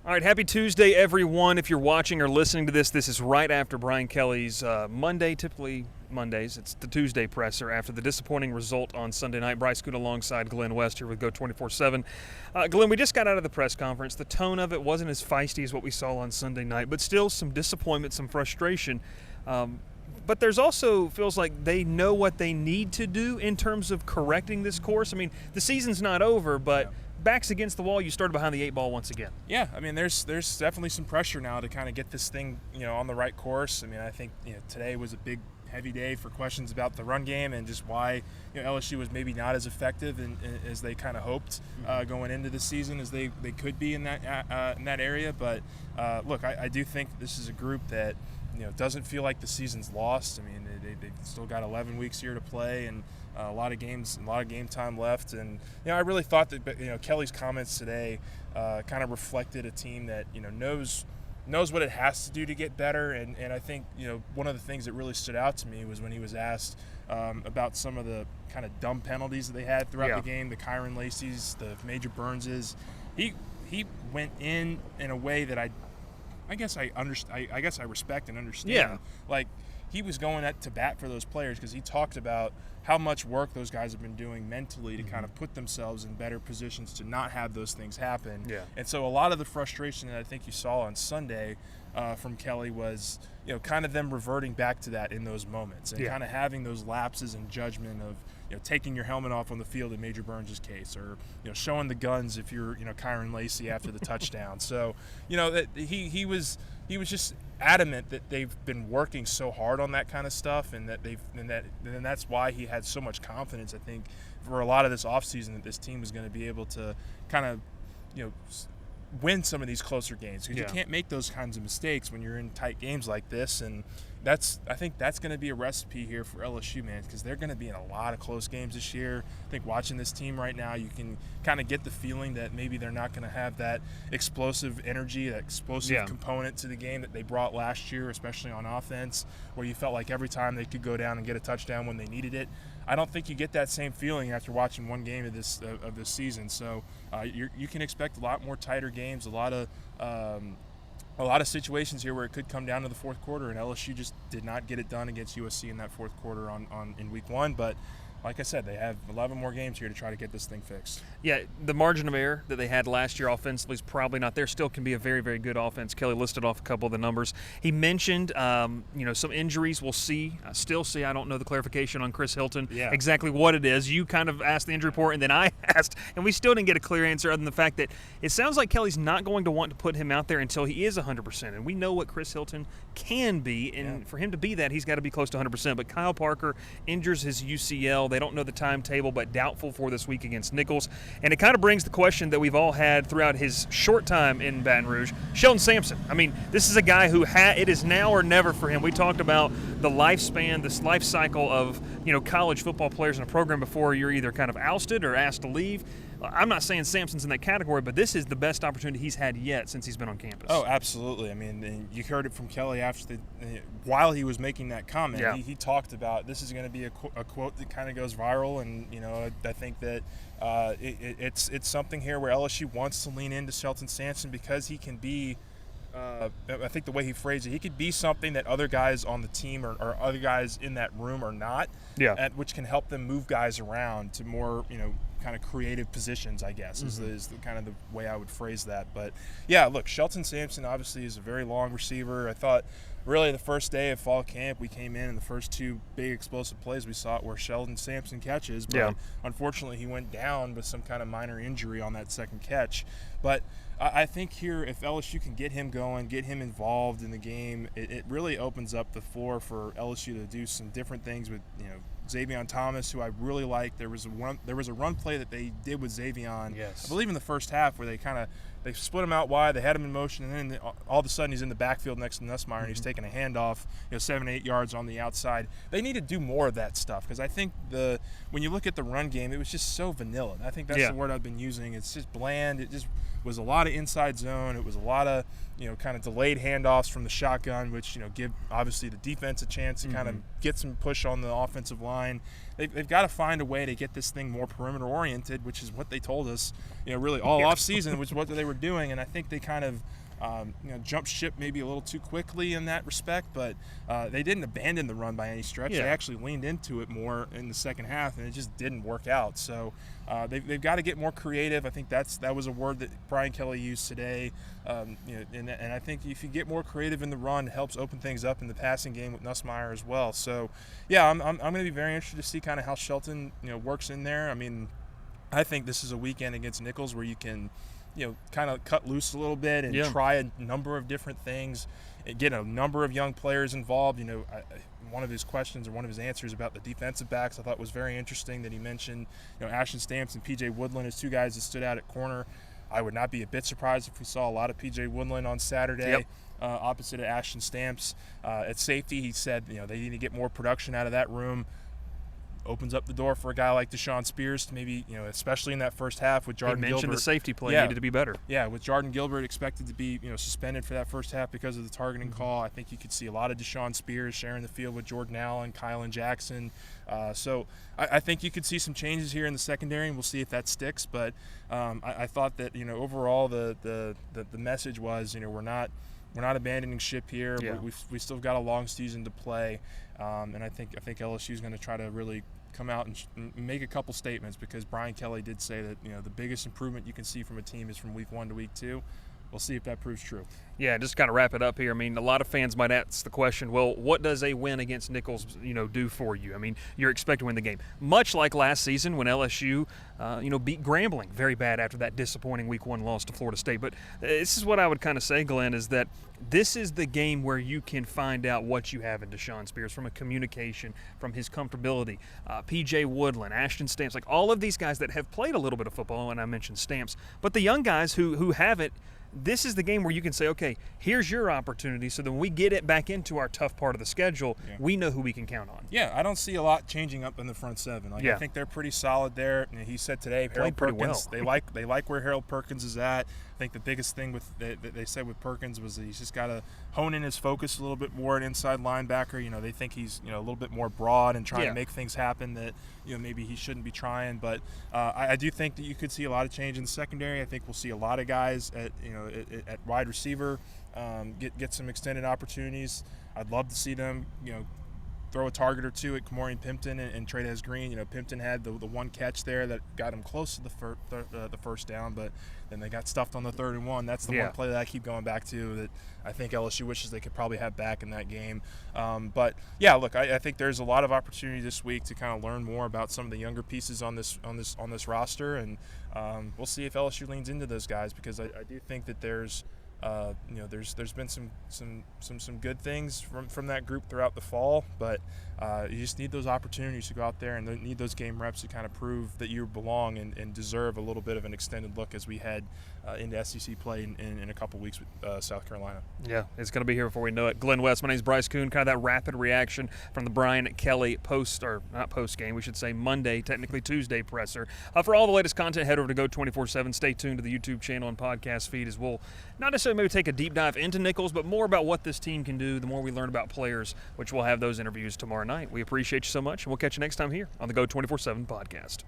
All right, happy Tuesday, everyone. If you're watching or listening to this, this is right after Brian Kelly's Monday, typically Mondays. It's the Tuesday presser after the disappointing result on Sunday night. Bryce Koon alongside Glen West here with Go 24/7. Glen, we just got out of the press conference. The tone of it wasn't as feisty as what we saw on Sunday night, but still some disappointment, some frustration. But there's also feels like they know what they need to do in terms of correcting this course. I mean, the season's not over, but back's against the wall. You started behind the 8 ball once again. Yeah, I mean, there's definitely some pressure now to kind of get this thing, on the right course. I mean, I think today was a big, heavy day for questions about the run game and just why LSU was maybe not as effective as they kind of hoped going into the season as they could be in that area. But look, I do think this is a group that doesn't feel like the season's lost. I mean, they've still got 11 weeks here to play and a lot of games, a lot of game time left. And I really thought that Kelly's comments today kind of reflected a team that knows what it has to do to get better. And I think one of the things that really stood out to me was when he was asked about some of the kind of dumb penalties that they had throughout the game, the Kyron Lacey's, the Major Burns's. He went in a way that I guess I respect and understand. Yeah. Like, he was going to bat for those players because he talked about how much work those guys have been doing mentally to kind of put themselves in better positions to not have those things happen. Yeah. And so a lot of the frustration that I think you saw on Sunday from Kelly was, kind of them reverting back to that in those moments and kind of having those lapses in judgment of, taking your helmet off on the field in Major Burns' case, or showing the guns if you're Kyron Lacey after the touchdown. So that he was just adamant that they've been working so hard on that kind of stuff, and that's why he had so much confidence, I think, for a lot of this offseason, that this team was going to be able to kind of win some of these closer games, because you can't make those kinds of mistakes when you're in tight games like this. And I think that's going to be a recipe here for LSU, man, because they're going to be in a lot of close games this year. I think watching this team right now, you can kind of get the feeling that maybe they're not going to have that explosive energy, that explosive component to the game that they brought last year, especially on offense, where you felt like every time they could go down and get a touchdown when they needed it. I don't think you get that same feeling after watching one game of this season. So you can expect a lot more tighter games, a lot of situations here where it could come down to the fourth quarter, and LSU just did not get it done against USC in that fourth quarter in week 1. But like I said, they have 11 more games here to try to get this thing fixed. Yeah, the margin of error that they had last year offensively is probably not there. Still can be a very, very good offense. Kelly listed off a couple of the numbers. He mentioned, some injuries. We'll see. I don't know the clarification on Chris Hilton, exactly what it is. You kind of asked the injury report, and then I asked, and we still didn't get a clear answer other than the fact that it sounds like Kelly's not going to want to put him out there until he is 100%. And we know what Chris Hilton can be, and for him to be that, he's got to be close to 100%. But Kyle Parker injures his UCL. They don't know the timetable, but doubtful for this week against Nicholls. And it kind of brings the question that we've all had throughout his short time in Baton Rouge, Sheldon Sampson. I mean, this is a guy who it is now or never for him. We talked about the lifespan, this life cycle of college football players in a program before you're either kind of ousted or asked to leave. I'm not saying Sampson's in that category, but this is the best opportunity he's had yet since he's been on campus. Oh, absolutely. I mean, you heard it from Kelly while he was making that comment. Yeah. He talked about this is going to be a quote that kind of goes viral, and I think that it's something here where LSU wants to lean into Shelton Sampson because he can be. I think the way he phrased it, he could be something that other guys on the team or other guys in that room are not. Yeah. Which can help them move guys around to more kind of creative positions, I guess, is the kind of the way I would phrase that. But yeah, look, Shelton Sampson obviously is a very long receiver. I thought really the first day of fall camp we came in and the first 2 big explosive plays we saw were Sheldon Sampson catches, but unfortunately he went down with some kind of minor injury on that second catch. But I think here, if LSU can get him going, get him involved in the game, it really opens up the floor for LSU to do some different things with Xavion Thomas, who I really like. There was a run play that they did with Xavion, I believe in the first half, where they split him out wide, they had him in motion, and then all of a sudden he's in the backfield next to Nussmeier, and he's taking a handoff, 7-8 yards on the outside. They need to do more of that stuff, because I think when you look at the run game, it was just so vanilla. I think that's the word I've been using. It's just bland. It just was a lot of inside zone. It was a lot of kind of delayed handoffs from the shotgun, which give obviously the defense a chance to kind of get some push on the offensive line. They've got to find a way to get this thing more perimeter oriented, which is what they told us, really all off season, which is what they were doing, and I think they kind of jumped ship maybe a little too quickly in that respect, but they didn't abandon the run by any stretch. Yeah. They actually leaned into it more in the second half, and it just didn't work out. So they've got to get more creative. I think that was a word that Brian Kelly used today. And I think if you get more creative in the run, it helps open things up in the passing game with Nussmeier as well. So, yeah, I'm going to be very interested to see kind of how Shelton works in there. I mean, I think this is a weekend against Nicholls where you can kind of cut loose a little bit and try a number of different things, and get a number of young players involved. One of his questions or one of his answers about the defensive backs I thought was very interesting, that he mentioned Ashton Stamps and P.J. Woodland as two guys that stood out at corner. I would not be a bit surprised if we saw a lot of P.J. Woodland on Saturday opposite of Ashton Stamps. At safety, he said they need to get more production out of that room. Opens up the door for a guy like Deshaun Spears to maybe, especially in that first half with Jordan Gilbert. He mentioned the safety play needed to be better. Yeah, with Jordan Gilbert expected to be, suspended for that first half because of the targeting call. I think you could see a lot of Deshaun Spears sharing the field with Jordan Allen, Kylan Jackson. So I think you could see some changes here in the secondary, and we'll see if that sticks. But I thought that, overall the message was, we're not abandoning ship here. Yeah. We still got a long season to play, and I think LSU is going to try to really come out and make a couple statements, because Brian Kelly did say that the biggest improvement you can see from a team is from week 1 to week 2. We'll see if that proves true. Yeah, just kind of wrap it up here. I mean, a lot of fans might ask the question, well, what does a win against Nicholls, do for you? I mean, you're expected to win the game. Much like last season when LSU, beat Grambling very bad after that disappointing week 1 loss to Florida State. But this is what I would kind of say, Glenn, is that this is the game where you can find out what you have in Deshaun Spears from a communication, from his comfortability. P.J. Woodland, Ashton Stamps, like all of these guys that have played a little bit of football, and I mentioned Stamps. But the young guys who haven't, this is the game where you can say, okay, here's your opportunity, so then when we get it back into our tough part of the schedule, we know who we can count on. Yeah, I don't see a lot changing up in the front seven. I think they're pretty solid there. He said today, Harold Perkins, they like where Harold Perkins is at. I think the biggest thing that they said with Perkins was that he's just got to hone in his focus a little bit more at inside linebacker. They think he's a little bit more broad and trying to make things happen that maybe he shouldn't be trying. But I do think that you could see a lot of change in the secondary. I think we'll see a lot of guys at wide receiver get some extended opportunities. I'd love to see them throw a target or two at Kamorian Pimpton and Trey'Dez Green. Pimpton had the one catch there that got him close to the first down, but then they got stuffed on the 3rd and 1. That's the one play that I keep going back to that I think LSU wishes they could probably have back in that game. But yeah, look, I think there's a lot of opportunity this week to kind of learn more about some of the younger pieces on this roster, and we'll see if LSU leans into those guys, because I do think that there's been some good things from that group throughout the fall, but you just need those opportunities to go out there and need those game reps to kind of prove that you belong and deserve a little bit of an extended look as we head into SEC play in a couple weeks with South Carolina. Yeah, it's going to be here before we know it. Glen West, my name is Bryce Koon. Kind of that rapid reaction from the Brian Kelly not post game, Monday, technically Tuesday presser. For all the latest content, head over to Go247. Stay tuned to the YouTube channel and podcast feed, as we'll not necessarily maybe take a deep dive into Nicholls, but more about what this team can do the more we learn about players, which we'll have those interviews tomorrow night. We appreciate you so much, and we'll catch you next time here on the Go247 podcast.